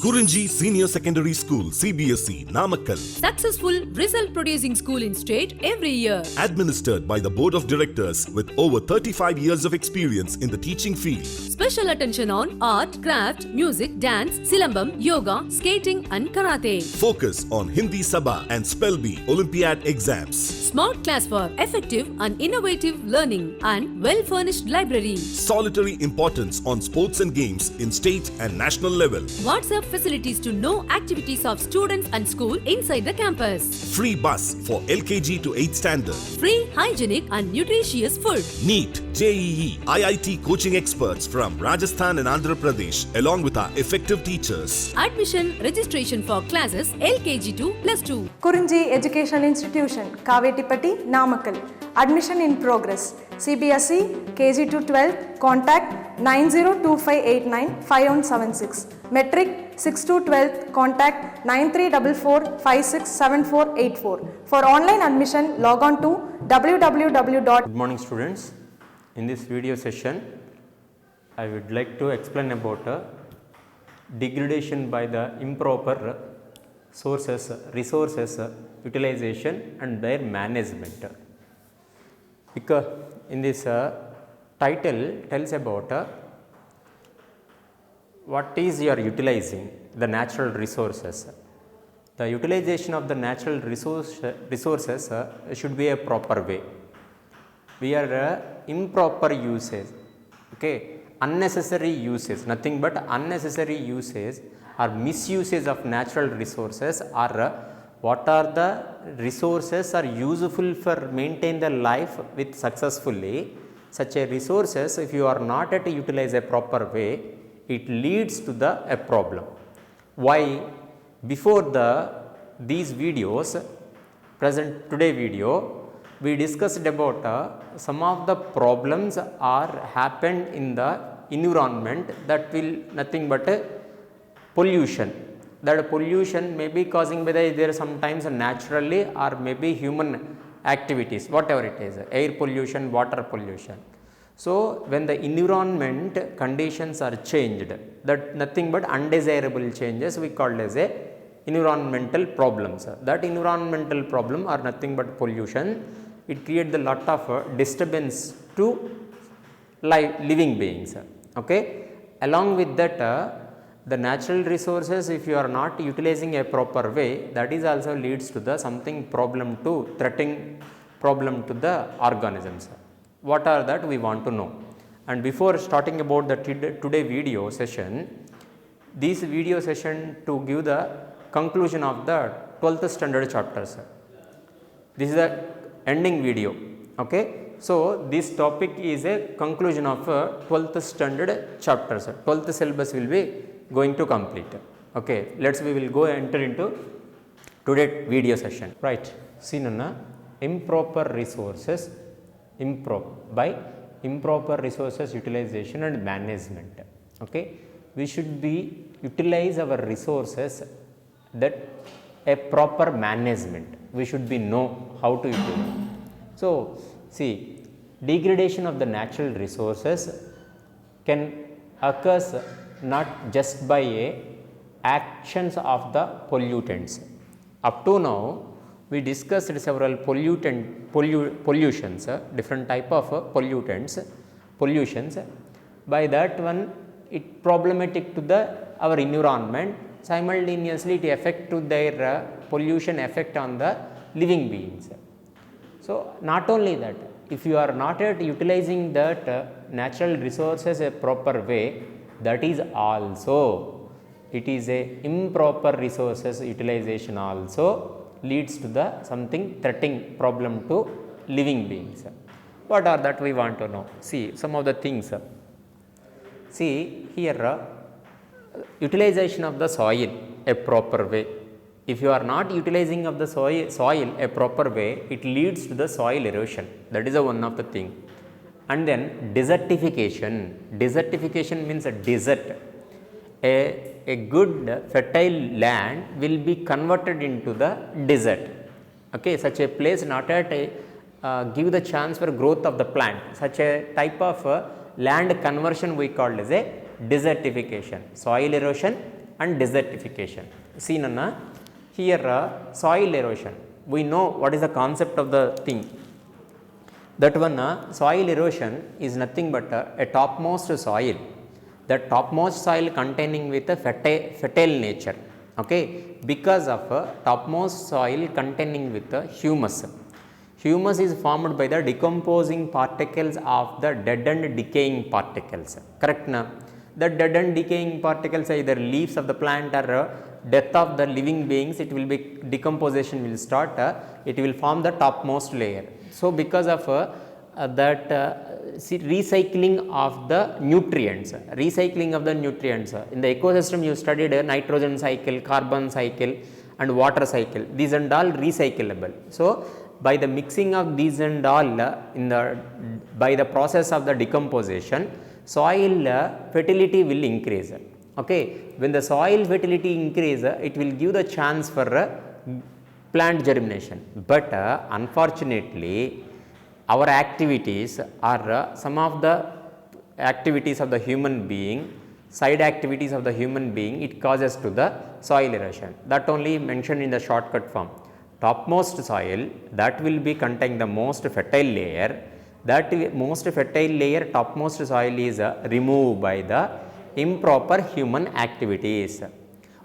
Kurunji Senior Secondary School, CBSE, Namakkal. Successful result producing school in state every year. Administered by the Board of Directors with over 35 years of experience in the teaching field. Special attention on art, craft, music, dance, silambam, yoga, skating and karate. Focus on Hindi Sabha and Spell Bee Olympiad exams. Smart class for effective and innovative learning and well-furnished library. Solitary importance on sports and games in state and national level. WhatsApp facilities to know activities of students and school inside the campus. Free bus for LKG to 8th standard. Free, hygienic and nutritious food. NEET, JEE, IIT coaching experts from Rajasthan and Andhra Pradesh along with our effective teachers. Admission registration for classes LKG to +2. Kurunji Education Institution, Kavetipatti, Namakkal. Admission in progress. CBSE, KG to 12, contact 9025895176. Metric 6 to 12, contact 9344567484. For online admission, log on to www. Good morning students. In this video session, I would like to explain about degradation by the improper sources, resources utilization and their management. Because in this title tells about what is you are utilizing the natural resources. The utilization of the natural resources should be a proper way. We are improper usage, okay, unnecessary usage, nothing but unnecessary usage or misuse of natural resources are what are the resources are useful for maintain the life with successfully. Such a resources, if you are not at utilize a proper way, it leads to a problem. Why? Before these videos, present today video, we discussed about some of the problems are happened in the environment that will nothing but pollution. That pollution may be causing by there sometimes naturally or maybe human activities, whatever it is, air pollution, water pollution. So when the environment conditions are changed, that nothing but undesirable changes we call as a environmental problems. That environmental problem are nothing but pollution. It creates a lot of disturbance to living beings. Okay. Along with that, the natural resources, if you are not utilizing a proper way, that is also leads to the something problem to threatening problem to the organisms. What are that we want to know. And before starting about the today video session, this video session to give the conclusion of the 12th standard chapters. This is the ending video. Okay. So this topic is a conclusion of 12th standard chapters. 12th syllabus will be going to complete. Okay. We will go enter into today video session. Right. See Nana, improper resources, improper resources utilization and management. Okay. We should be utilize our resources that a proper management. We should be know how to utilize. So see, degradation of the natural resources can occur not just by actions of the pollutants. Up to now, we discussed several pollutions, different type of pollutions. By that one, it problematic to our environment. Simultaneously, it affect to their pollution effect on the living beings. So not only that, if you are not yet utilizing that natural resources a proper way, that is also, it is a improper resources utilization also leads to the something threatening problem to living beings. What are that we want to know? See some of the things. See here, utilization of the soil a proper way. If you are not utilizing of the soil a proper way, it leads to the soil erosion. That is one of the thing. And then desertification. Desertification means a desert. A good fertile land will be converted into the desert. Okay, such a place not at give the chance for growth of the plant. Such a type of land conversion we call as a desertification. Soil erosion and desertification. See Nana, here soil erosion. We know what is the concept of the thing. That one soil erosion is nothing but a topmost soil. The topmost soil containing with a fertile nature. Okay, because of topmost soil containing with humus. Humus is formed by the decomposing particles of the dead and decaying particles. Correct na? The dead and decaying particles are either leaves of the plant or death of the living beings. It will be decomposition will start. It will form the topmost layer. So because of that recycling of the nutrients, in the ecosystem you studied nitrogen cycle, carbon cycle and water cycle. These and all recyclable. So by the mixing of these and all by the process of the decomposition, soil fertility will increase. Okay, when the soil fertility increase, it will give the chance for plant germination. But unfortunately, our activities are some of the activities of the human being, side activities of the human being, it causes to the soil erosion. That only mentioned in the shortcut form. Topmost soil, that will be contain the most fertile layer. That most fertile layer, topmost soil is removed by the improper human activities.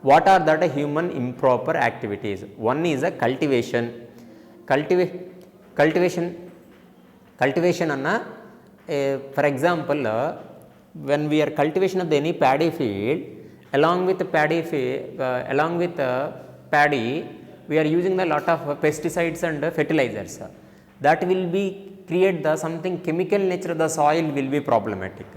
What are that human improper activities? One is a cultivation. Cultivation anna, for example, when we are cultivation of any paddy field, along with paddy, we are using a lot of pesticides and fertilizers. That will be create the something chemical nature of the soil will be problematic.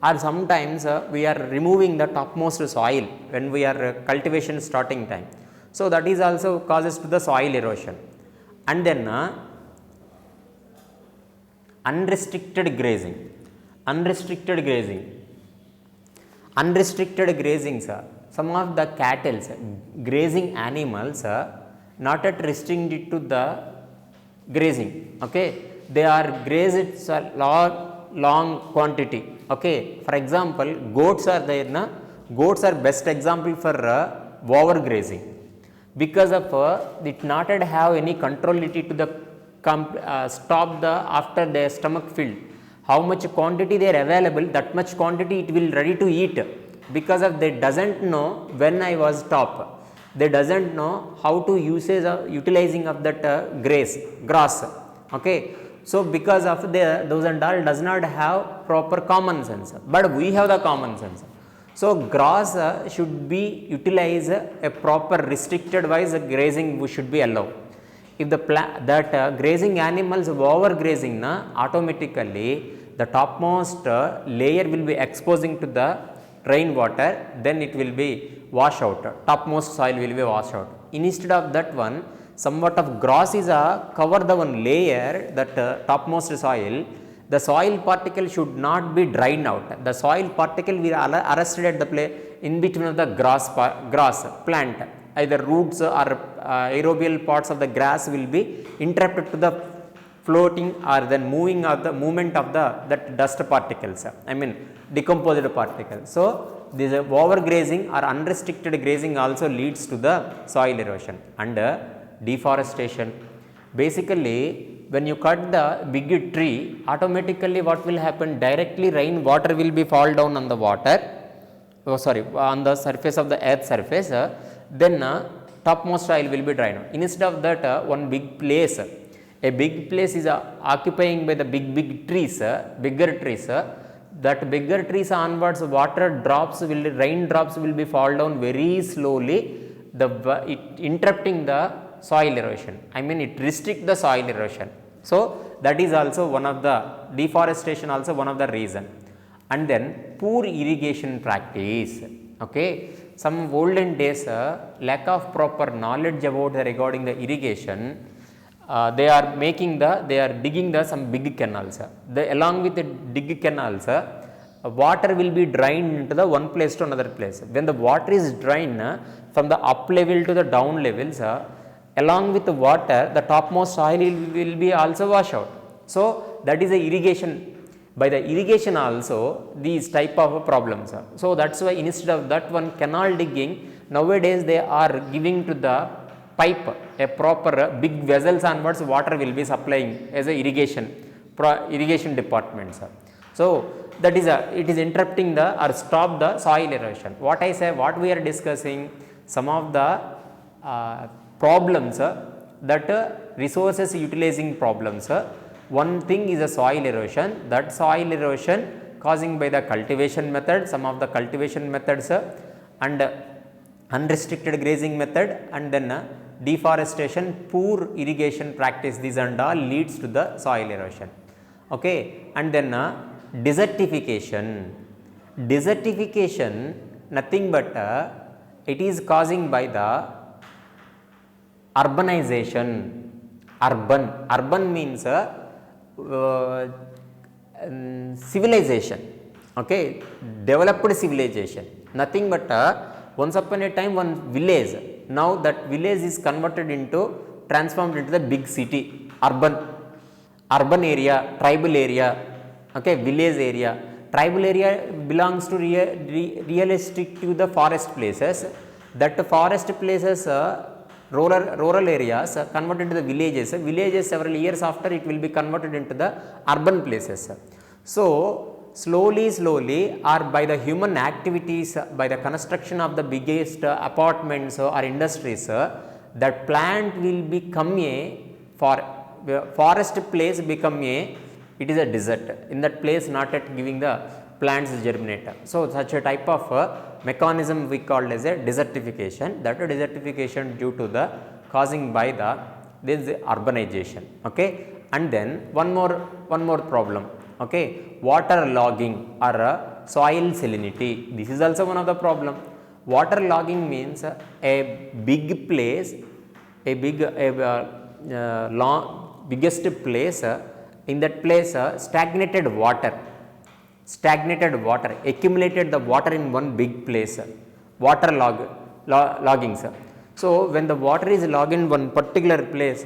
Or sometimes we are removing the topmost soil when we are cultivation starting time. So that is also causes to the soil erosion. And then unrestricted grazing. Unrestricted grazing, some of the cattle, grazing animals, not at restricted to the grazing. Okay, they are grazed long quantity. Okay, for example, goats are there. Goats are best example for overgrazing, because of it not have any controlability to the stop the after their stomach filled. How much quantity they are available, that much quantity it will ready to eat, because of they doesn't know when I was stop. They doesn't know how to utilizing of that grass. Okay, so because of those and all does not have proper common sense, but we have the common sense. So grass should be utilized a proper restricted wise grazing should be allowed. If the grazing animals overgrazing, automatically the topmost layer will be exposing to the rainwater, then it will be wash out, topmost soil will be washed out. Instead of that one, somewhat of grass is cover the one layer, that topmost soil. The soil particle should not be dried out. The soil particle will arrested at the in between of the grass plant. Either roots or aerobial parts of the grass will be interrupted to the floating or then moving of the movement of that dust particles. I mean decomposed particles. So this overgrazing or unrestricted grazing also leads to the soil erosion. And deforestation. Basically, when you cut the big tree, automatically what will happen? Directly rain water will be fall down on the water. On the surface of the earth surface. Then topmost soil will be dried out. Instead of that, one big place, a big place is occupying by the big trees, bigger trees. That bigger trees onwards, rain drops will be fall down very slowly, it interrupting the soil erosion. I mean it restrict the soil erosion. So that is also one of the deforestation, also one of the reason. And then poor irrigation practice. Okay, some olden days lack of proper knowledge about regarding the irrigation. They are digging some big canals. Along with the dig canals, water will be drained into the one place to another place. When the water is drained from the up level to the down levels, along with the water, the topmost soil will be also washed out. So that is the irrigation. by the irrigation also these type of problems. So that's why instead of that one canal digging, nowadays they are giving to the pipe a proper big vessels onwards water will be supplying as a irrigation departments. So that is it is interrupting the or stop the soil erosion. What I say, what we are discussing, some of the problems that resources utilizing problems. One thing is a soil erosion, that soil erosion causing by the cultivation method, some of the cultivation methods and unrestricted grazing method, and then deforestation, poor irrigation practice, these and all leads to the soil erosion. Okay. And then desertification. Desertification nothing but it is causing by the urbanization. Urban means civilization, okay, developed civilization, nothing but once upon a time one village, now that village is converted into, transformed into the big city, urban area, tribal area, okay, village area. Tribal area belongs to realistic to the forest places, that forest places rural areas converted to the villages, several years after it will be converted into the urban places. So slowly or by the human activities, by the construction of the biggest apartments or industries, that plant will become a forest place become a, it is a desert. In that place not yet giving the plants germinate. So such a type of mechanism we called as a desertification. That desertification due to the causing by the this urbanization. Okay. And then one more problem. Okay, water logging or soil salinity. This is also one of the problem. Water logging means a big place, biggest place. In that place, stagnated water, accumulated the water in one big place. Water loggings. So when the water is logged in one particular place,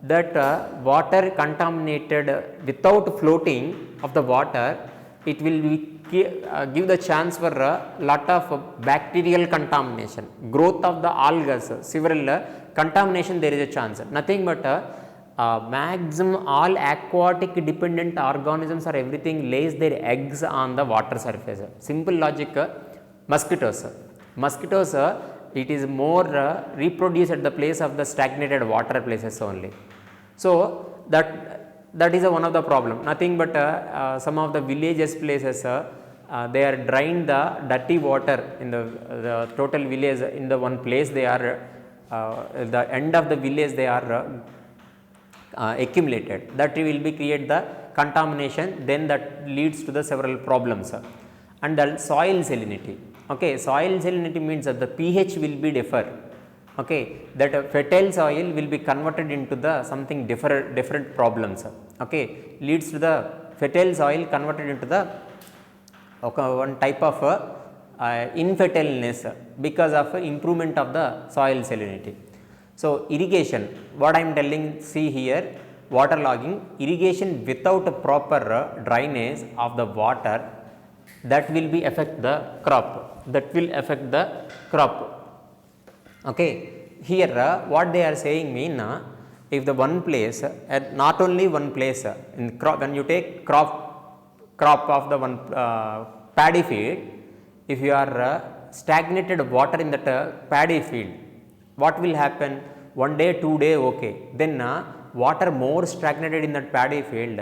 that water contaminated without floating of the water, it will give the chance for a lot of bacterial contamination, growth of the algae, several contamination there is a chance. Nothing but maximum all aquatic dependent organisms or everything lays their eggs on the water surface. Simple logic. Mosquitoes it is more reproduce at the place of the stagnated water places only. So that is one of the problem. Nothing but some of the villages places they are drying the dirty water in the total village in the one place. They are the end of the village they are accumulated. That will be create the contamination. Then that leads to the several problems. And the soil salinity. Okay, soil salinity means that the pH will be differ. Okay, that fertile soil will be converted into the something different problems. Okay, leads to the fertile soil converted into the one type of infertileness because of improvement of the soil salinity. So irrigation, what I am telling, see here, water logging, irrigation without a proper drainage of the water, that will be affect the crop. Okay, here what they are saying mean, if the one place, not only one place, in crop, when you take crop of the one paddy field, if you are stagnated water in that paddy field, what will happen? One day, 2 day, okay. Then water more stagnated in that paddy field,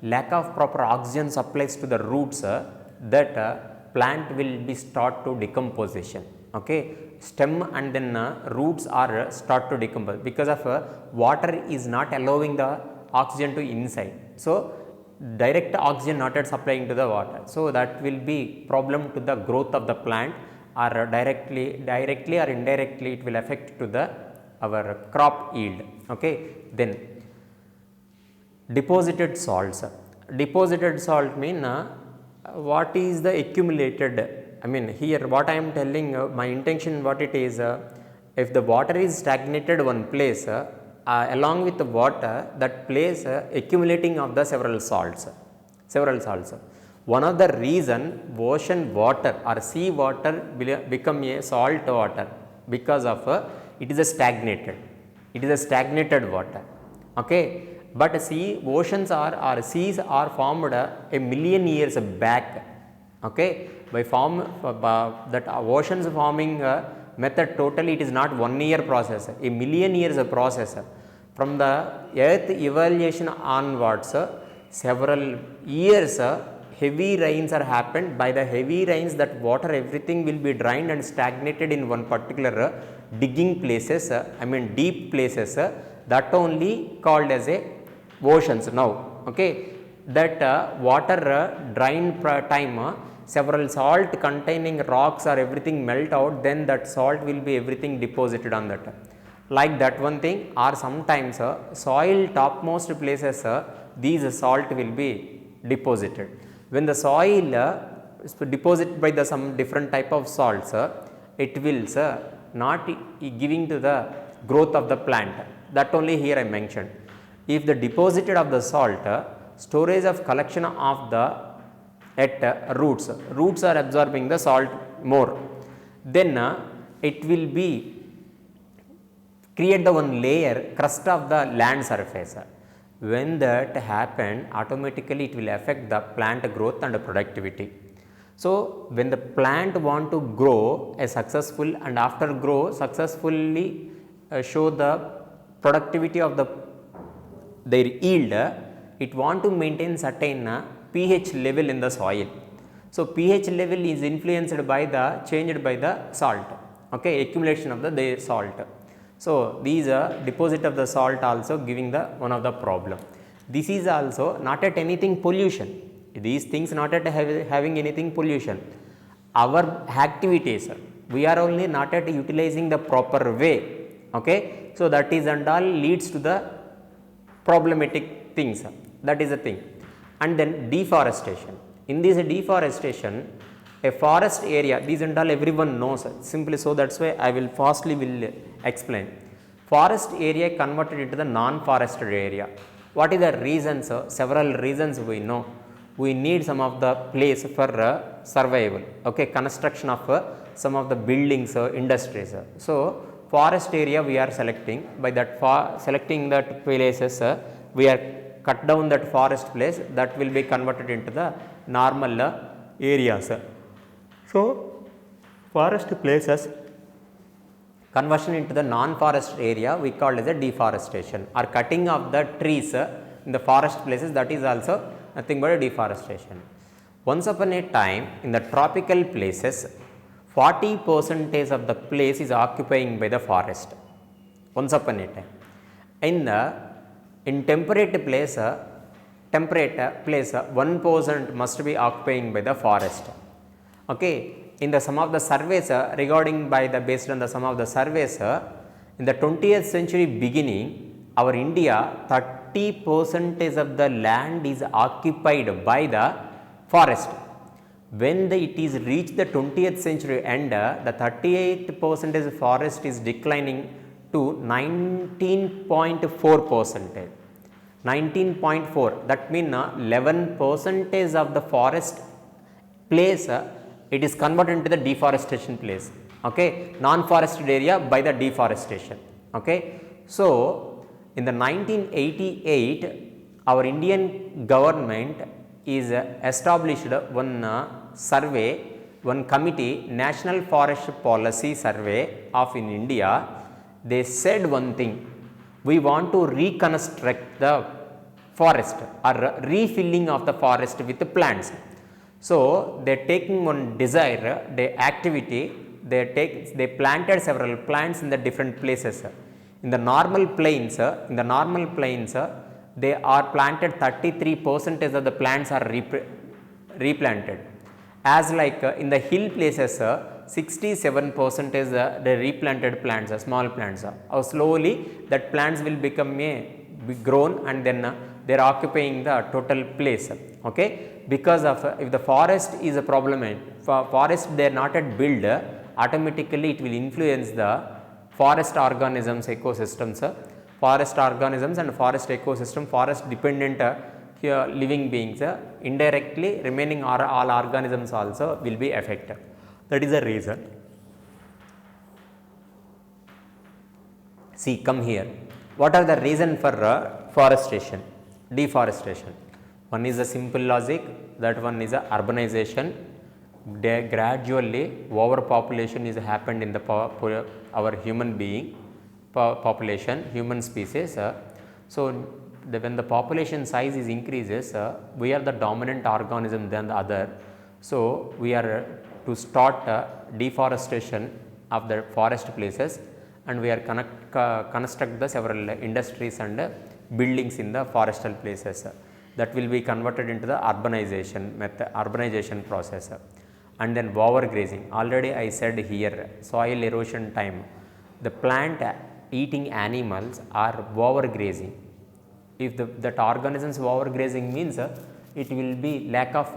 lack of proper oxygen supplies to the roots, that plant will be start to decomposition. Okay, stem and then roots are start to decompose because of water is not allowing the oxygen to inside. So direct oxygen not yet supplying to the water. So that will be problem to the growth of the plant, or directly or indirectly it will affect to the our crop yield. Okay, then deposited salts. Deposited salt mean what is the accumulated, I mean here what I am telling, my intention what it is, if the water is stagnated one place, along with the water, that place accumulating of the several salts. several salts. One of the reason ocean water or sea water will become a salt water because of it is a stagnated water. Okay, but oceans or seas are formed a million years back. Okay, by that oceans forming method totally it is not 1 year process, a million years process. From the earth evaluation onwards, several years heavy rains are happened. By the heavy rains, that water everything will be drained and stagnated in one particular digging places, deep places, that only called as a oceans now. Okay, that water drain time, several salt containing rocks or everything melt out, then that salt will be everything deposited on that. Like that one thing, or sometimes soil topmost places these salt will be deposited. When the soil is deposited by the some different type of salts, it will not giving to the growth of the plant. That only here I mentioned. If the deposited of the salt, storage of collection of the at roots are absorbing the salt more, then it will be create the one layer crust of the land surface. When that happen, automatically it will affect the plant growth and productivity. So when the plant want to grow a successful and after grow successfully show the productivity of their yield, it want to maintain certain pH level in the soil. So pH level is influenced by the changed by the salt. Okay, accumulation of the salt. So these deposit of the salt also giving the one of the problem. This is also not at anything pollution. These things not at having anything pollution. Our activities, we are only not at utilizing the proper way. Okay, so that is and all leads to the problematic things. That is the thing. And then deforestation. In this deforestation, a forest area, these and all everyone knows simply, so that's why I will will explain. Forest area converted into the non-forested area. What is the reasons? Several reasons we know. We need some of the place for survival. Okay, construction of some of the buildings, industries. So forest area we are selecting. By that selecting that places, we are cut down that forest place, that will be converted into the normal areas. So forest places conversion into the non-forest area we call as a deforestation, or cutting of the trees in the forest places, that is also nothing but a deforestation. Once upon a time in the tropical places, 40% of the place is occupying by the forest. Once upon a time. In temperate place 1% must be occupying by the forest. Okay, in the some of the surveys regarding by the based on the some of the surveys, in the 20th century beginning, our India 30% of the land is occupied by the forest. When it is reached the 20th century end, the 38% forest is declining to 19.4%. 19.4, that means 11% of the forest place it is converted into the deforestation place. Okay, non-forested area by the deforestation. Okay, so in the 1988, our Indian government is established one survey, one committee, National Forest Policy Survey of in India. They said one thing: we want to reconstruct the forest or refilling of the forest with the plants. So they are taking one desire, the activity, they planted several plants in the different places. In the normal plains, they are planted 33% of the plants are replanted. As like in the hill places, 67% is the replanted plants, small plants. Slowly that plants will become grown, and then they are occupying the total place. Okay, because of if the forest is a problem, forest they are not at build, automatically it will influence the forest organisms, ecosystems, forest organisms and forest ecosystem, forest dependent here living beings, indirectly remaining all organisms also will be affected. That is the reason. See, come here. What are the reason for forestation, deforestation? One is a simple logic, that one is a urbanization. Gradually overpopulation is happened in the our human being population, human species. So when the population size is increases, we are the dominant organism than the other. So we are to start deforestation of the forest places, and we are construct the several industries and buildings in the forestal places. That will be converted into the urbanization process. And then overgrazing. Already I said here, soil erosion time. The plant eating animals are overgrazing. If that organisms overgrazing means it will be lack of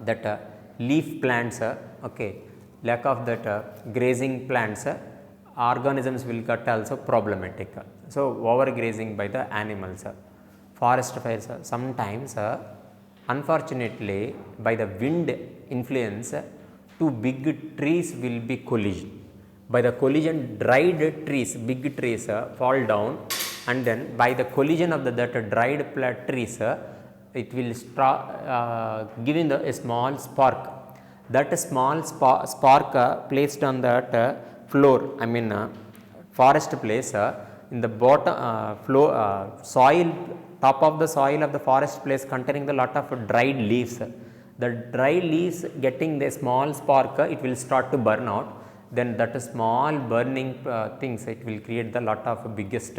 that leaf plants, okay, lack of that grazing plants, organisms will get also problematic. So overgrazing by the animals. Forest fires, sometimes unfortunately by the wind influence, two big trees will be collision. By the collision, dried trees, big trees fall down, and then by the collision of that dried trees, it will giving a small spark. That small spark placed on that floor, I mean forest place, in the bottom soil, top of the soil of the forest place containing the lot of dried leaves. The dry leaves getting the small spark, it will start to burn out. Then that small burning things, it will create the lot of biggest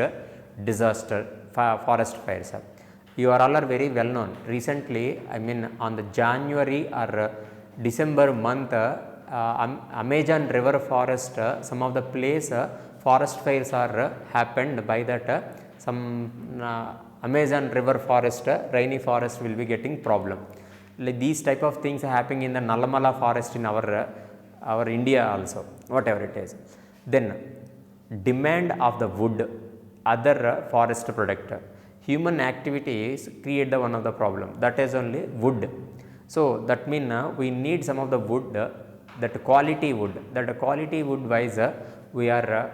disaster, forest fires. You are all are very well known. Recently, I mean on the January or December month, Amazon river forest, some of the place forest fires are happened by that some Amazon river forest, rainy forest will be getting problem. Like these type of things are happening in the Nalamala forest in our India also, whatever it is. Then demand of the wood, other forest product. Human activities create the one of the problem, that is only wood. So that mean we need some of the wood, that quality wood wise we are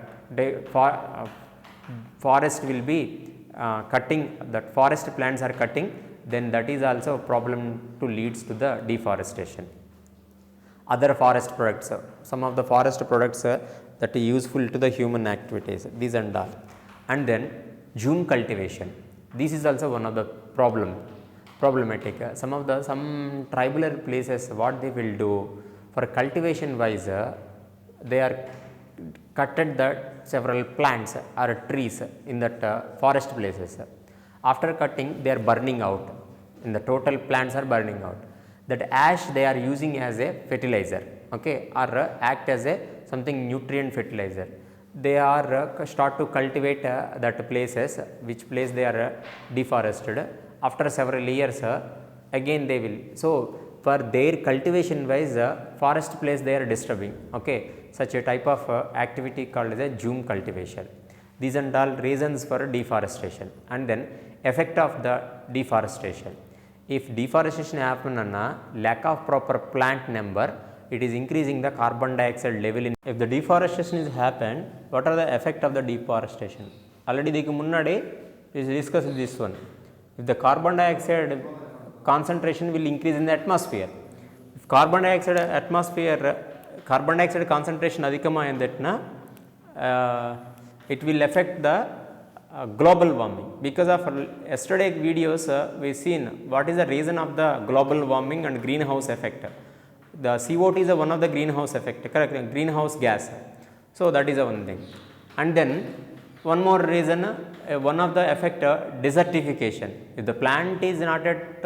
forest will be cutting, that forest plants are cutting, then that is also a problem to leads to the deforestation. Other forest products, some of the forest products that are useful to the human activities, these and all. And then June cultivation, this is also one of the problematic. Some tribal places, what they will do for cultivation wise, they are cutted the several plants or trees in that forest places. After cutting, they are burning out, in the total plants are burning out. That ash they are using as a fertilizer, okay, or act as a something nutrient fertilizer. They are start to cultivate that places, which place they are deforested. After several years, again they will. So for their cultivation wise, forest place they are disturbing, okay. Such a type of activity called as a June cultivation. These are all reasons for deforestation. And then effect of the deforestation. If deforestation happen on lack of proper plant number, it is increasing the carbon dioxide level. If the deforestation is happened, what are the effect of the deforestation? Already we discussed this one. If the carbon dioxide concentration will increase in the atmosphere, if carbon dioxide concentration adhikama, it will affect the global warming. Because of yesterday videos, we seen what is the reason of the global warming and greenhouse effect. The CO2 is one of the greenhouse effect, correct? Greenhouse gas. So that is one thing. And then one more reason, one of the effect, desertification. If the plant is not at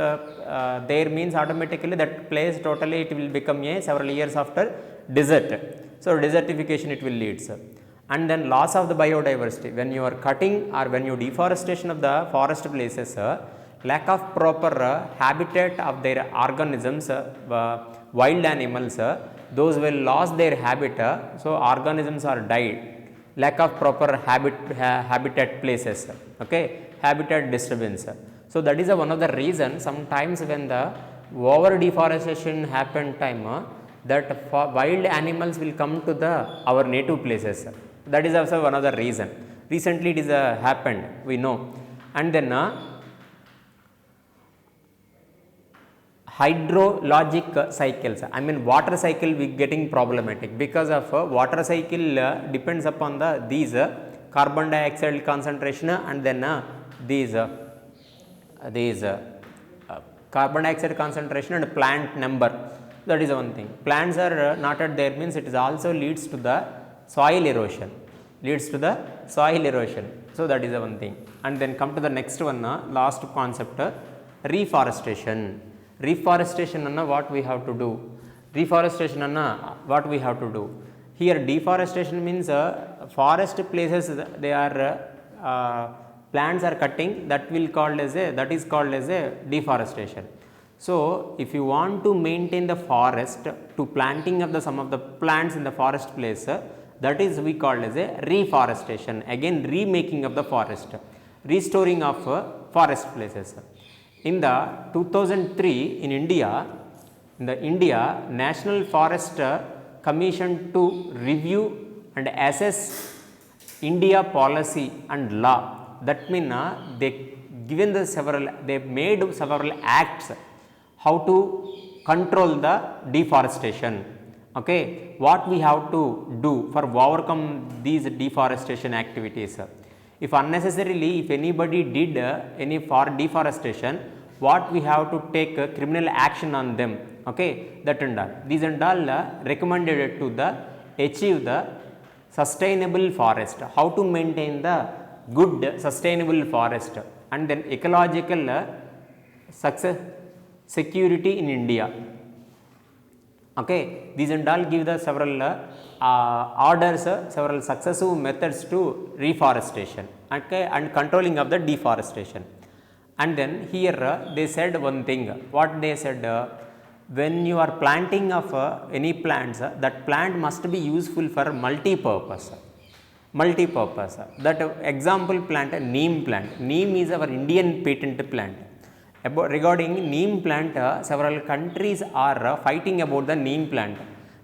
there, means automatically that place totally it will become a several years after desert. So desertification it will lead. And then loss of the biodiversity. When you are cutting or when you deforestation of the forest places, lack of proper habitat of their organisms, wild animals, those will lose their habitat. So organisms are died. Lack of proper habitat places, okay. habitat disturbance. So that is one of the reason sometimes when the over deforestation happen time, that wild animals will come to the our native places. That is also one of the reason. Recently it is happened, we know. And then hydrologic cycles, I mean water cycle we getting problematic because of water cycle depends upon the these carbon dioxide concentration and then these carbon dioxide concentration and plant number. That is one thing. Plants are not at there means it is also leads to the soil erosion, So that is the one thing. And then come to the next one, last concept, reforestation. Reforestation what we have to do? Reforestation what we have to do? Here deforestation means forest places they are plants are cutting, that is called as a deforestation. So if you want to maintain the forest to planting of the some of the plants in the forest place, that is we call as a reforestation, again remaking of the forest, restoring of forest places. In the 2003 in India National Forest Commission to review and assess India policy and law. That means they made several acts how to control the deforestation. Okay, what we have to do for overcome these deforestation activities? If unnecessarily, if anybody did any deforestation, what we have to take criminal action on them. Okay, that and all. These and all recommended to the achieve the sustainable forest. How to maintain the good sustainable forest and then ecological success security in India. Okay, these and all give the several orders, several successive methods to reforestation, okay, and controlling of the deforestation. And then here they said one thing, what they said, when you are planting of any plants, that plant must be useful for multi-purpose. That example plant, neem plant. Neem is our Indian patent plant. Regarding neem plant, several countries are fighting about the neem plant.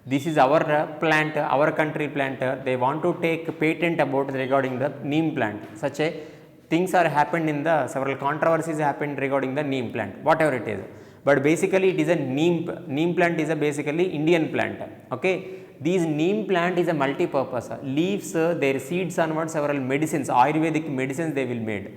This is our plant, our country plant. They want to take patent about regarding the neem plant. Such a things are happened in the several controversies happened regarding the neem plant, whatever it is. But basically it is a neem plant is a basically Indian plant. Okay, these neem plant is a multi-purpose. Leaves, their seeds onwards several medicines, Ayurvedic medicines they will made.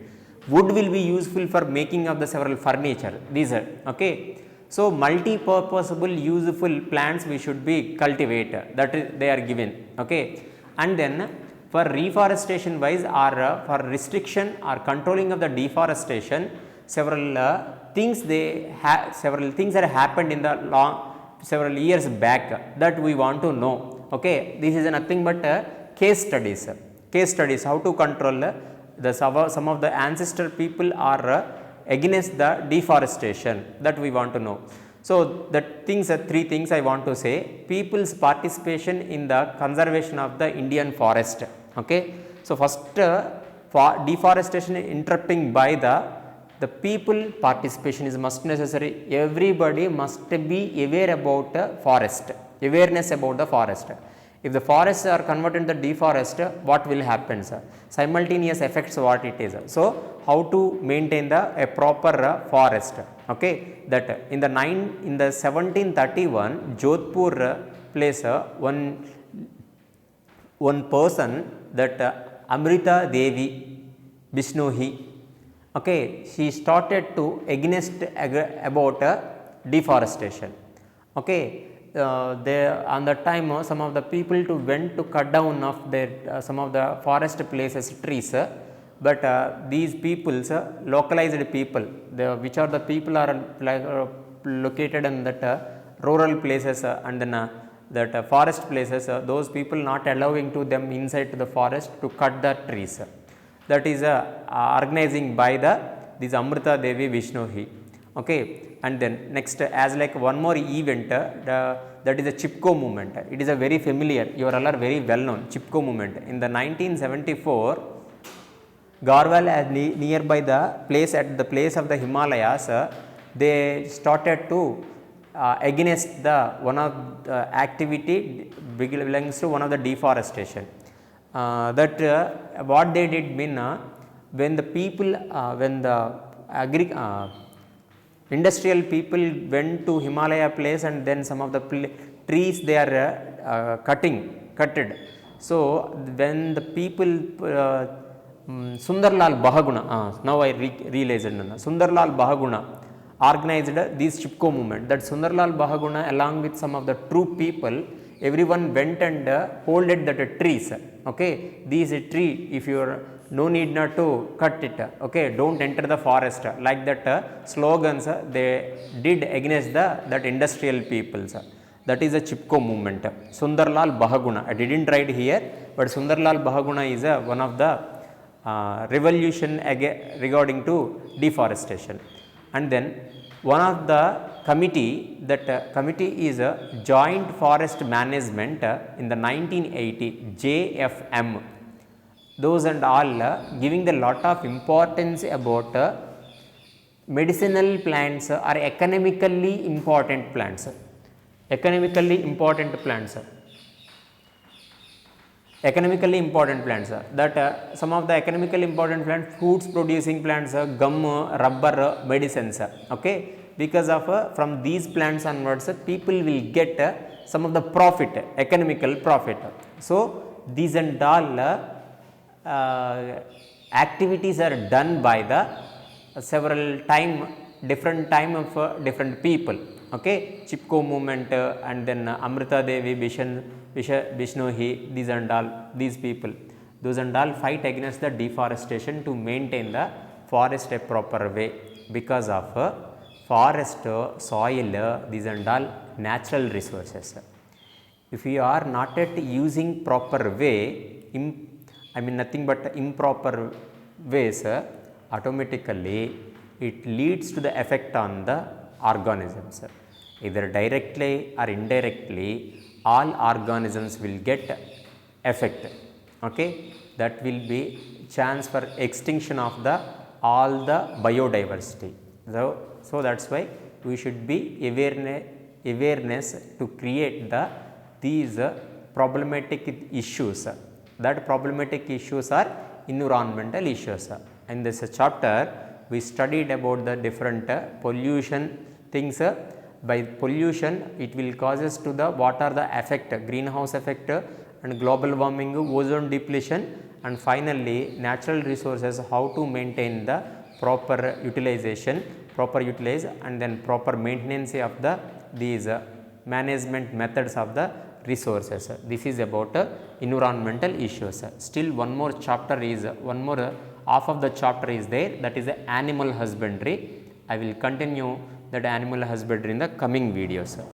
Wood will be useful for making of the several furniture. These are okay. So multi-purposable useful plants we should be cultivate. That is they are given. Okay, and then for reforestation wise or for restriction or controlling of the deforestation, several things are happened in the several years back that we want to know. Okay, this is nothing but case studies how to control some of the ancestor people are against the deforestation, that we want to know. So that things are three things I want to say. People's participation in the conservation of the Indian forest. Okay, so first for deforestation interrupting by the people participation is must necessary. Everybody must be aware about forest, awareness about the forest. If the forests are converted to deforest, what will happen, sir? Simultaneous effects what it is. So how to maintain a proper forest? Okay, that in the 1731 Jodhpur place one person that Amrita Devi Bishnohi. Okay, she started to against about deforestation. Okay, on the time some of the people went to cut down of their some of the forest places trees, but these peoples localized people, which are the people are located in that rural places and then that forest places, those people not allowing to them inside to the forest to cut the trees. That is organizing by this Amrita Devi Vishnohi. Okay, and then next as like one more event, that is a Chipko movement. It is a very familiar, you are all very well known Chipko movement. In the 1974 Garhwal nearby the place, at the place of the Himalayas, they started to against the one of the activity belongs to one of the deforestation. That what they did mean, when the people, when the industrial people went to Himalaya place, and then some of the trees they are cutted. So when the people Sundarlal Bahaguna, now I realized it, Sundarlal Bahaguna organized this Chipko movement. That Sundarlal Bahaguna along with some of the true people, everyone went and holded that trees. Okay, these tree, if you are no need not to cut it, okay, don't enter the forest, like that slogans they did against that industrial peoples. That is a Chipko movement. Sundarlal Bahaguna, I didn't write here, but Sundarlal Bahaguna is one of the revolution regarding to deforestation. And then one of the committee, that committee is a Joint Forest Management in the 1980, JFM. Those and all giving the lot of importance about medicinal plants or economically important plants. Economically important plants. Economically important plants, that some of the economically important plants, fruits producing plants, gum, rubber, medicines. Okay, because of from these plants onwards, people will get some of the profit, economical profit. So these and all activities are done by the several different time of different people. Okay, Chipko movement, and then Amrita Devi, Bishnohi, these and all, these people, those and all fight against the deforestation to maintain the forest a proper way, because of forest, soil, these and all natural resources. If we are not at using proper way, I mean nothing but improper ways, automatically it leads to the effect on the organisms. Either directly or indirectly, all organisms will get effect. Okay, that will be chance for extinction of the all the biodiversity. So that's why we should be awareness to create these problematic issues. That problematic issues are environmental issues. In this chapter we studied about the different pollution things. By pollution, it will causes to the what are the effect, greenhouse effect and global warming, ozone depletion, and finally natural resources, how to maintain the proper utilization, and then proper maintenance of these management methods of the resources. This is about environmental issues. Still one more chapter is, one more half of the chapter is there, that is animal husbandry. I will continue that animal husbandry in the coming videos.